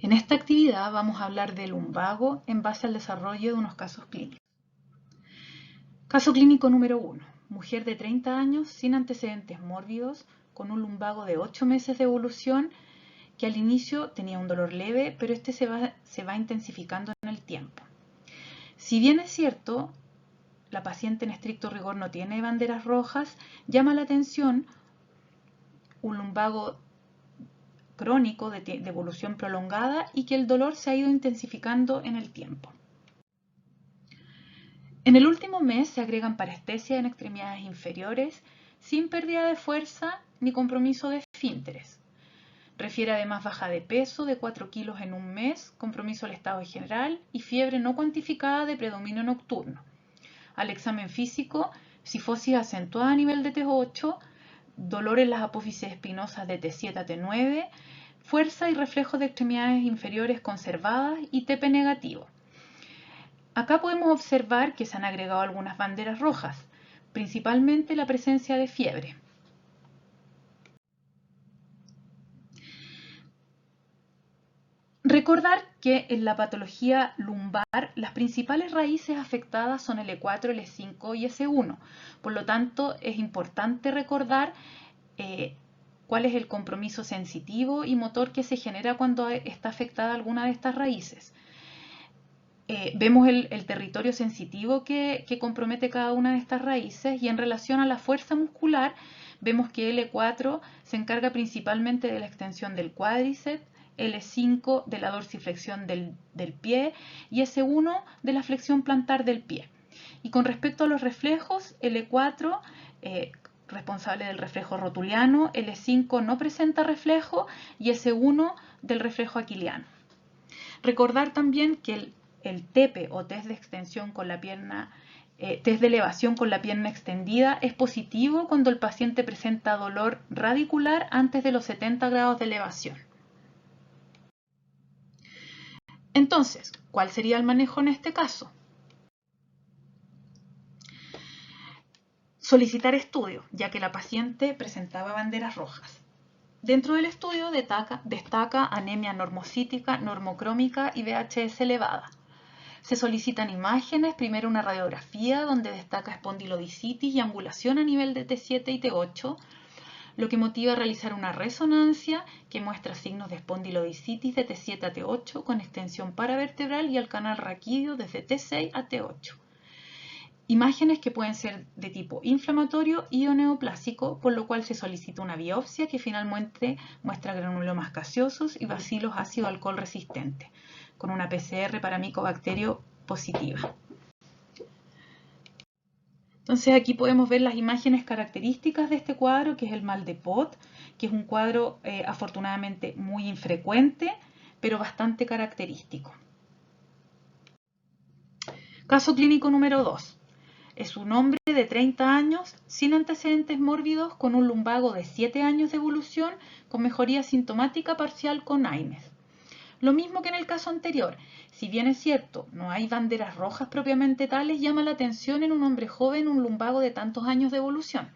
En esta actividad vamos a hablar del lumbago en base al desarrollo de unos casos clínicos. Caso clínico número 1. Mujer de 30 años sin antecedentes mórbidos, con un lumbago de 8 meses de evolución, que al inicio tenía un dolor leve, pero este se va intensificando en el tiempo. Si bien es cierto, la paciente en estricto rigor no tiene banderas rojas, llama la atención un lumbago crónico de evolución prolongada y que el dolor se ha ido intensificando en el tiempo. En el último mes se agregan parestesia en extremidades inferiores sin pérdida de fuerza ni compromiso de esfínteres. Refiere además baja de peso de 4 kilos en un mes, compromiso al estado general y fiebre no cuantificada de predominio nocturno. Al examen físico, cifosis acentuada a nivel de T8, dolor en las apófisis espinosas de T7 a T9, fuerza y reflejos de extremidades inferiores conservadas y TP negativo. Acá podemos observar que se han agregado algunas banderas rojas, principalmente la presencia de fiebre. Recordar que en la patología lumbar las principales raíces afectadas son L4, L5 y S1. Por lo tanto, es importante recordar cuál es el compromiso sensitivo y motor que se genera cuando está afectada alguna de estas raíces. Vemos el territorio sensitivo que compromete cada una de estas raíces y en relación a la fuerza muscular vemos que L4 se encarga principalmente de la extensión del cuádriceps, L5 de la dorsiflexión del pie y S1 de la flexión plantar del pie. Y con respecto a los reflejos, L4 responsable del reflejo rotuliano, L5 no presenta reflejo y S1 del reflejo aquiliano. Recordar también que el TEPE o test de extensión con la pierna, test de elevación con la pierna extendida es positivo cuando el paciente presenta dolor radicular antes de los 70 grados de elevación. Entonces, ¿cuál sería el manejo en este caso? Solicitar estudio, ya que la paciente presentaba banderas rojas. Dentro del estudio destaca anemia normocítica, normocrómica y VHS elevada. Se solicitan imágenes, primero una radiografía donde destaca espondilodicitis y angulación a nivel de T7 y T8, lo que motiva a realizar una resonancia que muestra signos de espondilodicitis de T7 a T8 con extensión paravertebral y al canal raquídeo desde T6 a T8. Imágenes que pueden ser de tipo inflamatorio y o neoplásico, por lo cual se solicita una biopsia que finalmente muestra granulomas gaseosos y bacilos ácido alcohol resistentes, con una PCR para micobacterio positiva. Entonces aquí podemos ver las imágenes características de este cuadro, que es el mal de Pot, que es un cuadro afortunadamente muy infrecuente, pero bastante característico. Caso clínico número 2. Es un hombre de 30 años sin antecedentes mórbidos con un lumbago de 7 años de evolución con mejoría sintomática parcial con AINES. Lo mismo que en el caso anterior, si bien es cierto, no hay banderas rojas propiamente tales, llama la atención en un hombre joven un lumbago de tantos años de evolución.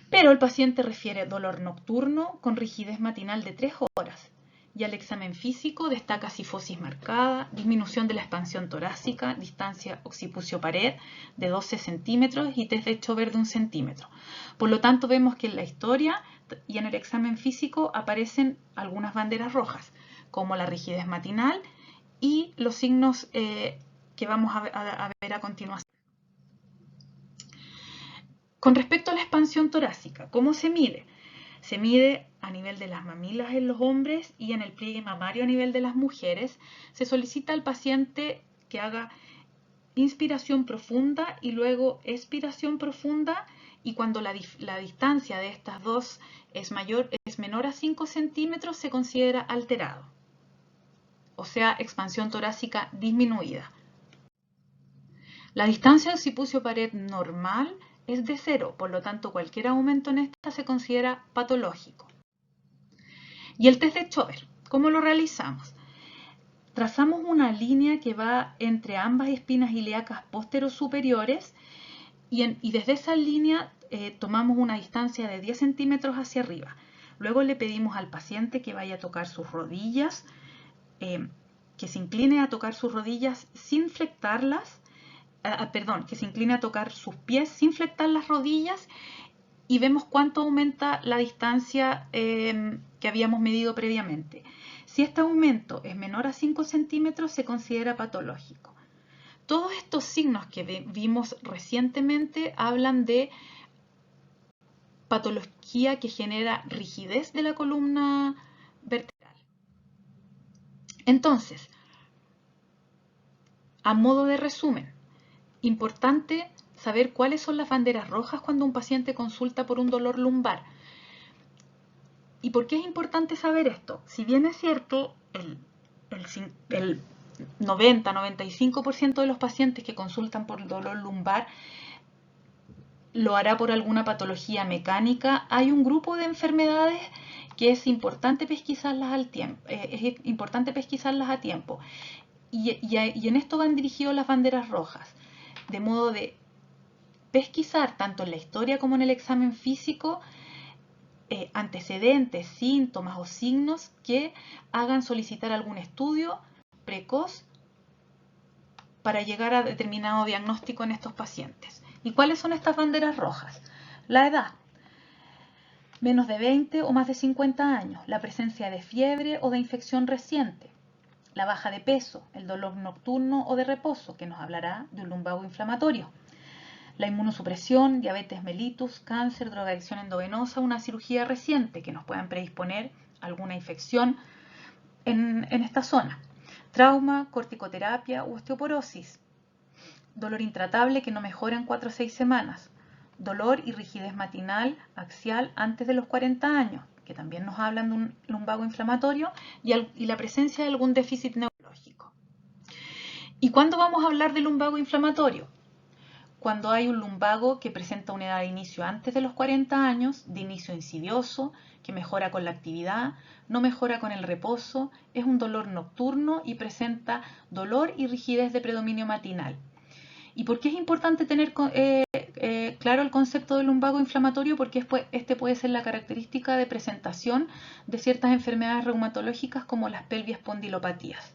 Pero el paciente refiere dolor nocturno con rigidez matinal de 3 horas y al examen físico destaca cifosis marcada, disminución de la expansión torácica, distancia occipucio-pared de 12 centímetros y test de Chover de 1 centímetro. Por lo tanto, vemos que en la historia y en el examen físico aparecen algunas banderas rojas, como la rigidez matinal y los signos que vamos a ver a continuación. Con respecto a la expansión torácica, ¿cómo se mide? Se mide a nivel de las mamilas en los hombres y en el pliegue mamario a nivel de las mujeres. Se solicita al paciente que haga inspiración profunda y luego expiración profunda, y cuando la distancia de estas dos es menor a 5 centímetros se considera alterado, o sea, expansión torácica disminuida. La distancia occipucio-pared normal es de 0, por lo tanto cualquier aumento en esta se considera patológico. Y el test de Chover, ¿cómo lo realizamos? Trazamos una línea que va entre ambas espinas ilíacas posterior-superiores y desde esa línea tomamos una distancia de 10 centímetros hacia arriba. Luego le pedimos al paciente que vaya a tocar sus rodillas, que se incline a tocar sus rodillas sin flectarlas, que se incline a tocar sus pies sin flectar las rodillas, y vemos cuánto aumenta la distancia que habíamos medido previamente. Si este aumento es menor a 5 centímetros, se considera patológico. Todos estos signos que vimos recientemente hablan de patología que genera rigidez de la columna vertebral. Entonces, a modo de resumen, importante saber cuáles son las banderas rojas cuando un paciente consulta por un dolor lumbar. ¿Y por qué es importante saber esto? Si bien es cierto, el 90-95% de los pacientes que consultan por dolor lumbar lo hará por alguna patología mecánica, hay un grupo de enfermedades que es importante pesquisarlas a tiempo. Y en esto van dirigidos las banderas rojas, de modo de pesquisar tanto en la historia como en el examen físico antecedentes, síntomas o signos que hagan solicitar algún estudio precoz para llegar a determinado diagnóstico en estos pacientes. ¿Y cuáles son estas banderas rojas? La edad, menos de 20 o más de 50 años, la presencia de fiebre o de infección reciente, la baja de peso, el dolor nocturno o de reposo, que nos hablará de un lumbago inflamatorio, la inmunosupresión, diabetes mellitus, cáncer, drogadicción endovenosa, una cirugía reciente que nos puedan predisponer a alguna infección en esta zona, trauma, corticoterapia u osteoporosis, dolor intratable que no mejora en 4 o 6 semanas, dolor y rigidez matinal axial antes de los 40 años, que también nos hablan de un lumbago inflamatorio, y la presencia de algún déficit neurológico. ¿Y cuándo vamos a hablar de lumbago inflamatorio? Cuando hay un lumbago que presenta una edad de inicio antes de los 40 años, de inicio insidioso, que mejora con la actividad, no mejora con el reposo, es un dolor nocturno y presenta dolor y rigidez de predominio matinal. ¿Y por qué es importante tener claro el concepto del lumbago inflamatorio? Porque este puede ser la característica de presentación de ciertas enfermedades reumatológicas como las pelvis espondilopatías.